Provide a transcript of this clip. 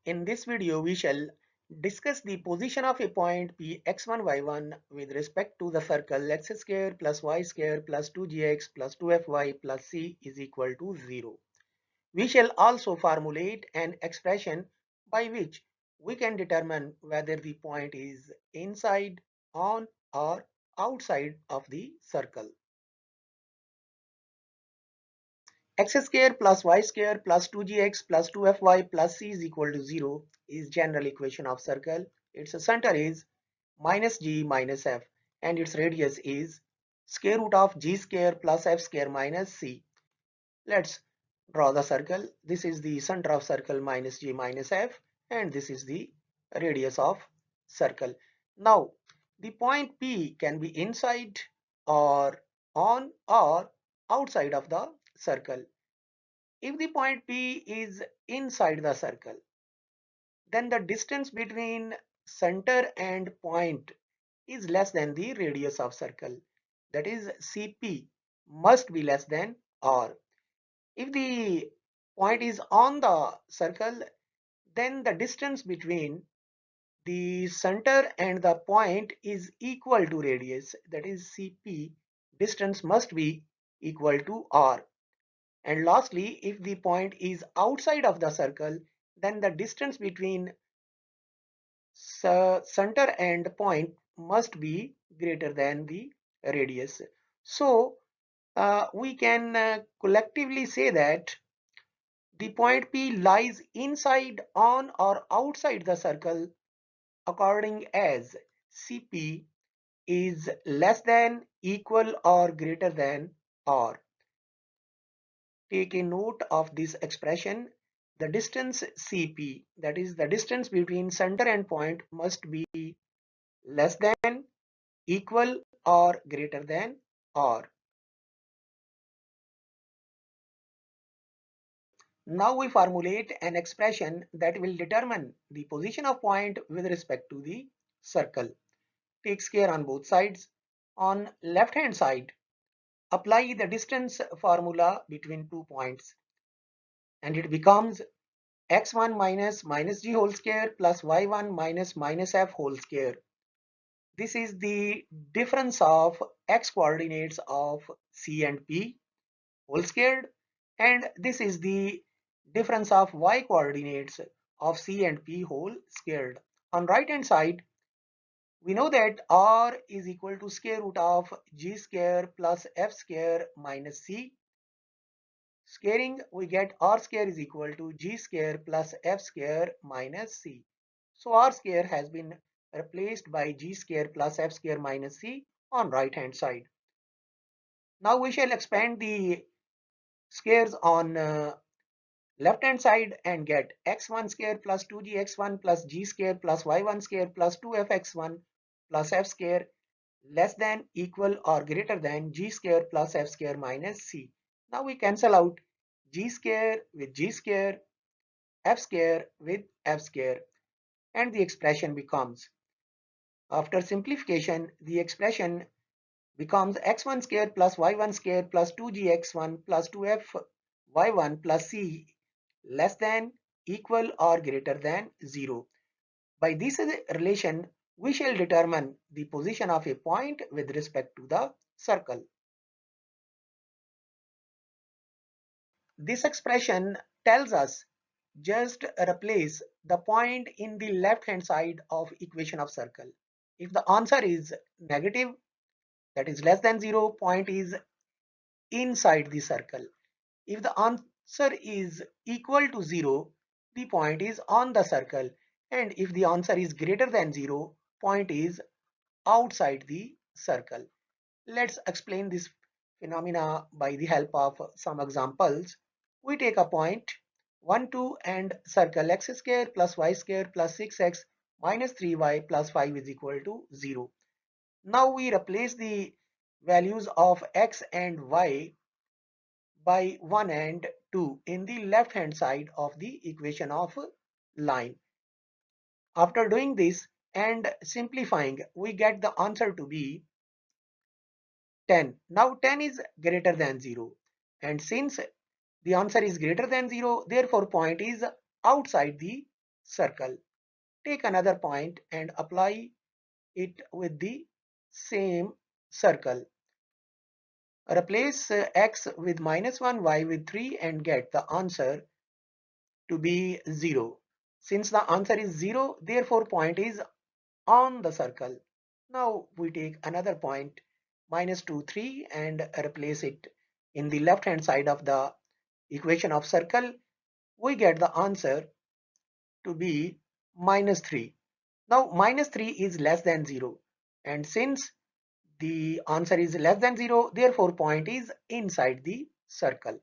In this video, we shall discuss the position of a point P x1 y1 with respect to the circle x square plus y square plus 2gx plus 2fy plus c is equal to 0. We shall also formulate an expression by which we can determine whether the point is inside, on, or outside of the circle. X square plus y square plus 2gx plus 2fy plus c is equal to 0 is general equation of circle. Its center is minus g minus f and its radius is square root of g square plus f square minus c. Let's draw the circle. This is the center of circle minus g minus f and this is the radius of circle. Now the point P can be inside or on or outside of the circle. If the point P is inside the circle, then the distance between center and point is less than the radius of circle. That is CP must be less than R. If the point is on the circle, then the distance between the center and the point is equal to radius. That is CP distance must be equal to R. And lastly, if the point is outside of the circle, then the distance between center and point must be greater than the radius. So we can collectively say that the point P lies inside, on, or outside the circle according as CP is less than, equal, or greater than R. Take a note of this expression. The distance CP, that is the distance between center and point, must be less than, equal, or greater than R. Now we formulate an expression that will determine the position of point with respect to the circle. Take square on both sides. On left hand side, apply the distance formula between 2 points and it becomes x1 minus g whole square plus y1 minus f whole square. This is the difference of x coordinates of C and P whole squared, and this is the difference of y coordinates of C and P whole squared. On right hand side, we know that R is equal to square root of g square plus f square minus c. Squaring, we get R square is equal to g square plus f square minus c. So R square has been replaced by g square plus f square minus c on right hand side. Now we shall expand the squares on left hand side and get x1 square plus 2gx1 plus g square plus y1 square plus 2fx1 plus f square less than, equal, or greater than g square plus f square minus c. Now we cancel out g square with g square, f square with f square, and the expression becomes, after simplification, the expression becomes x1 square plus y1 square plus 2gx1 plus 2fy1 plus c less than, equal, or greater than 0. By this relation, we shall determine the position of a point with respect to the circle. This expression tells us just replace the point in the left hand side of equation of circle. If the answer is negative, that is less than 0, point is inside the circle. If the answer is equal to 0, the point is on the circle. And if the answer is greater than 0, point is outside the circle. Let's explain this phenomena by the help of some examples. We take a point 1, 2 and circle x square plus y square plus 6x minus 3y plus 5 is equal to 0. Now we replace the values of x and y by 1 and 2 in the left hand side of the equation of line. After doing this and simplifying, we get the answer to be 10. Now 10 is greater than 0, and since the answer is greater than 0, therefore point is outside the circle. Take another point and apply it with the same circle. Replace x with -1, y with 3 and get the answer to be 0. Since the answer is 0, therefore point is on the circle. Now we take another point -2, 3 and replace it in the left hand side of the equation of circle. We get the answer to be -3. Now -3 is less than 0, and since the answer is less than 0, therefore point is inside the circle.